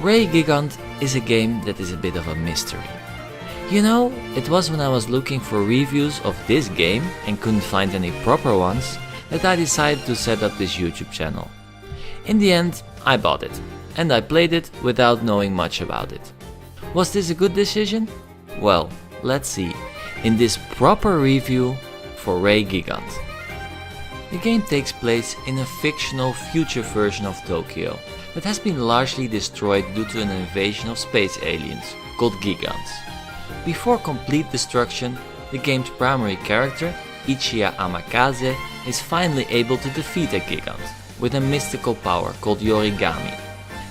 Ray Gigant is a game that is a bit of a mystery. You know, it was when I was looking for reviews of this game and couldn't find any proper ones that I decided to set up this YouTube channel. In the end, I bought it, and I played it without knowing much about it. Was this a good decision? Well, let's see in this proper review for Ray Gigant. The game takes place in a fictional future version of Tokyo that has been largely destroyed due to an invasion of space aliens called Gigants. Before complete destruction, the game's primary character, Ichiya Amakaze, is finally able to defeat a Gigant with a mystical power called Yorigami.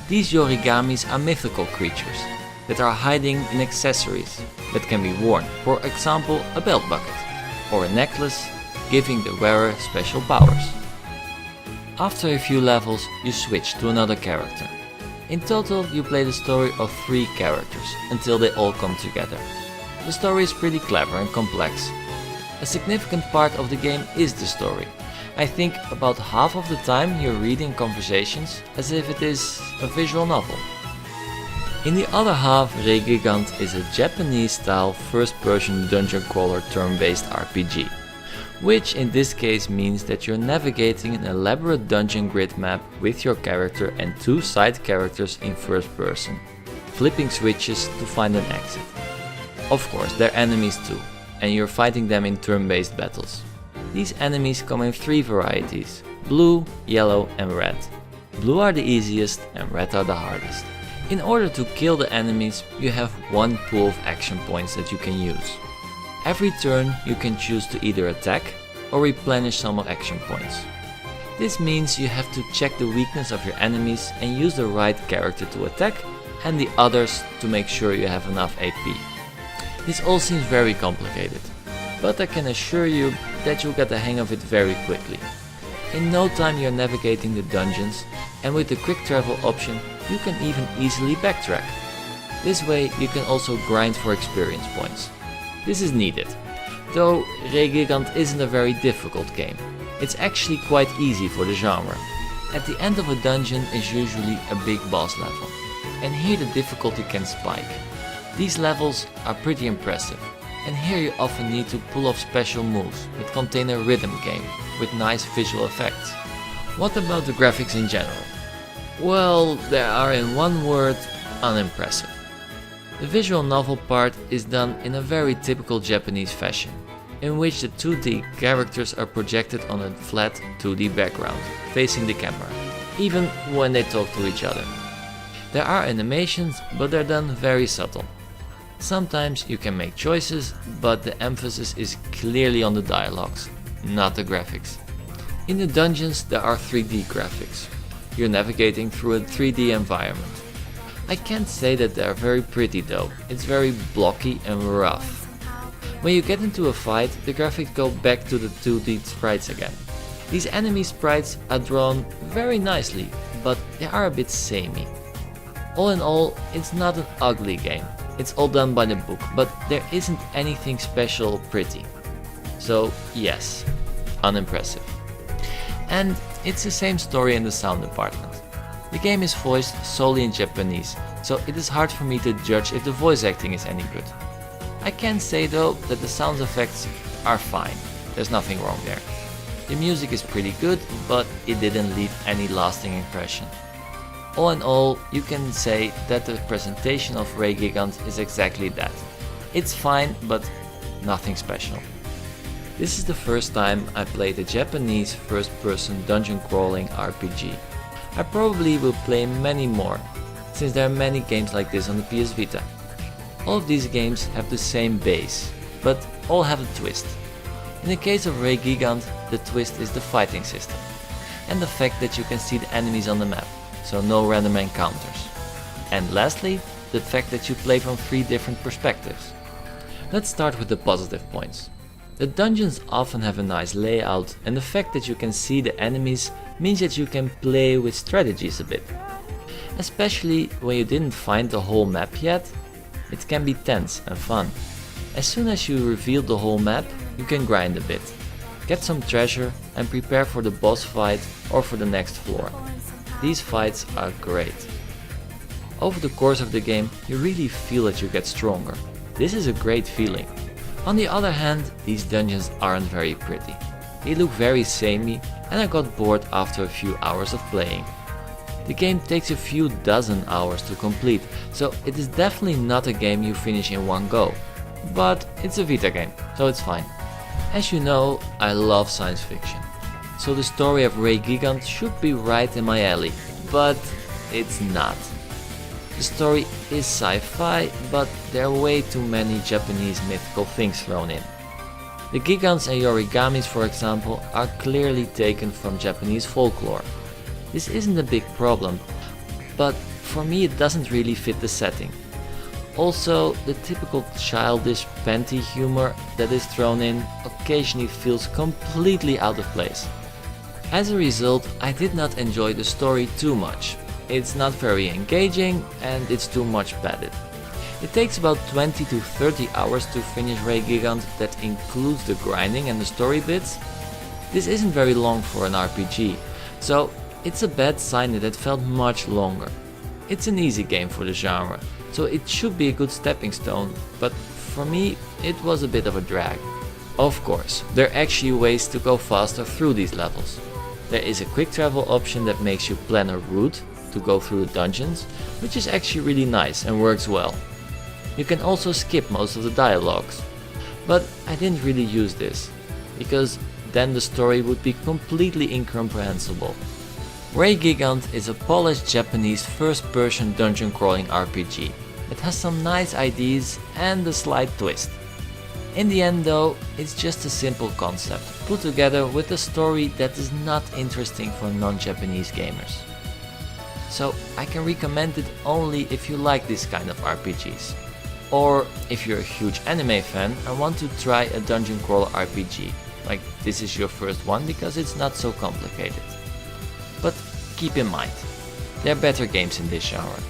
These Yorigamis are mythical creatures that are hiding in accessories that can be worn, for example a belt buckle or a necklace, giving the wearer special powers. After a few levels, you switch to another character. In total, you play the story of 3 characters until they all come together. The story is pretty clever and complex. A significant part of the game is the story. I think about half of the time you're reading conversations as if it is a visual novel. In the other half, Ray Gigant is a Japanese-style first-person dungeon crawler turn-based RPG, which in this case means that you're navigating an elaborate dungeon grid map with your character and 2 side characters in first person, flipping switches to find an exit. Of course, they're enemies too, and you're fighting them in turn-based battles. These enemies come in 3 varieties: blue, yellow and red. Blue are the easiest and red are the hardest. In order to kill the enemies, you have 1 pool of action points that you can use. Every turn you can choose to either attack or replenish some action points. This means you have to check the weakness of your enemies and use the right character to attack and the others to make sure you have enough AP. This all seems very complicated, but I can assure you that you'll get the hang of it very quickly. In no time you're navigating the dungeons, and with the quick travel option you can even easily backtrack. This way you can also grind for experience points. This is needed, though Ray Gigant isn't a very difficult game. It's actually quite easy for the genre. At the end of a dungeon is usually a big boss level, and here the difficulty can spike. These levels are pretty impressive, and here you often need to pull off special moves that contain a rhythm game with nice visual effects. What about the graphics in general? Well, they are in one word, unimpressive. The visual novel part is done in a very typical Japanese fashion, in which the 2D characters are projected on a flat 2D background, facing the camera, even when they talk to each other. There are animations, but they're done very subtle. Sometimes you can make choices, but the emphasis is clearly on the dialogues, not the graphics. In the dungeons there are 3D graphics. You're navigating through a 3D environment. I can't say that they are very pretty though, it's very blocky and rough. When you get into a fight, the graphics go back to the 2D sprites again. These enemy sprites are drawn very nicely, but they are a bit samey. All in all, it's not an ugly game. It's all done by the book, but there isn't anything special or pretty. So yes, unimpressive. And it's the same story in the sound department. The game is voiced solely in Japanese, so it is hard for me to judge if the voice acting is any good. I can say though that the sound effects are fine, there's nothing wrong there. The music is pretty good, but it didn't leave any lasting impression. All in all, you can say that the presentation of Ray Gigant is exactly that. It's fine, but nothing special. This is the first time I played a Japanese first-person dungeon crawling RPG. I probably will play many more, since there are many games like this on the PSvita. All of these games have the same base, but all have a twist. In the case of Ray Gigant, the twist is the fighting system, and the fact that you can see the enemies on the map, so no random encounters. And lastly, the fact that you play from 3 different perspectives. Let's start with the positive points. The dungeons often have a nice layout, and the fact that you can see the enemies means that you can play with strategies a bit. Especially when you didn't find the whole map yet, it can be tense and fun. As soon as you reveal the whole map, you can grind a bit, get some treasure and prepare for the boss fight or for the next floor. These fights are great. over the course of the game you really feel that you get stronger. This is a great feeling. On the other hand, these dungeons aren't very pretty. They look very samey and I got bored after a few hours of playing. The game takes a few dozen hours to complete, so it is definitely not a game you finish in one go. But it's a Vita game, so it's fine. As you know, I love science fiction, so the story of Ray Gigant should be right in my alley, but it's not. The story is sci-fi, but there are way too many Japanese mythical things thrown in. The Gigants and Yorigamis, for example, are clearly taken from Japanese folklore. This isn't a big problem, but for me it doesn't really fit the setting. Also, the typical childish panty humor that is thrown in occasionally feels completely out of place. As a result, I did not enjoy the story too much. It's not very engaging and it's too much padded. It takes about 20 to 30 hours to finish Ray Gigant, that includes the grinding and the story bits. This isn't very long for an RPG, so it's a bad sign that it felt much longer. It's an easy game for the genre, so it should be a good stepping stone, but for me it was a bit of a drag. Of course, there are actually ways to go faster through these levels. There is a quick travel option that makes you plan a route to go through the dungeons, which is actually really nice and works well. You can also skip most of the dialogues, but I didn't really use this, because then the story would be completely incomprehensible. Ray Gigant is a polished Japanese first-person dungeon crawling RPG. It has some nice ideas and a slight twist. In the end though, it's just a simple concept, put together with a story that is not interesting for non-Japanese gamers. So I can recommend it only if you like this kind of RPGs. Or if you're a huge anime fan and want to try a dungeon crawler RPG, like this is your first one because it's not so complicated. But keep in mind, there are better games in this genre.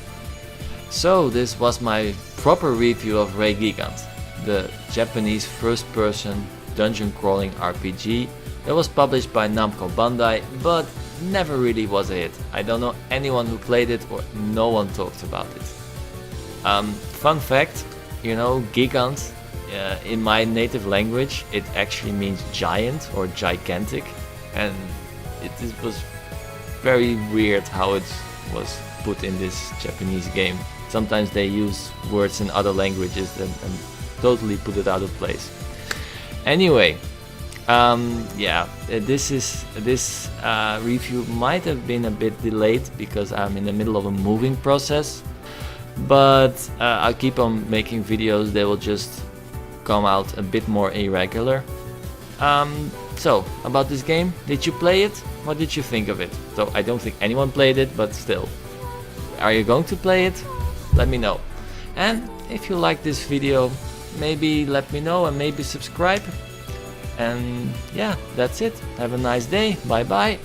So this was my proper review of Ray Gigant, the Japanese first-person dungeon crawling RPG that was published by Namco Bandai, but never really was a hit. I don't know anyone who played it or no one talked about it. Fun fact, you know, Gigant, in my native language it actually means giant or gigantic, and it was very weird how it was put in this Japanese game. Sometimes they use words in other languages and totally put it out of place. Anyway, this review might have been a bit delayed because I'm in the middle of a moving process, but I'll keep on making videos. They will just come out a bit more irregular. So, about this game, did you play it? What did you think of it? So, I don't think anyone played it, but still. Are you going to play it? Let me know. And if you like this video, maybe let me know and maybe subscribe. And yeah, that's it. Have a nice day. Bye bye.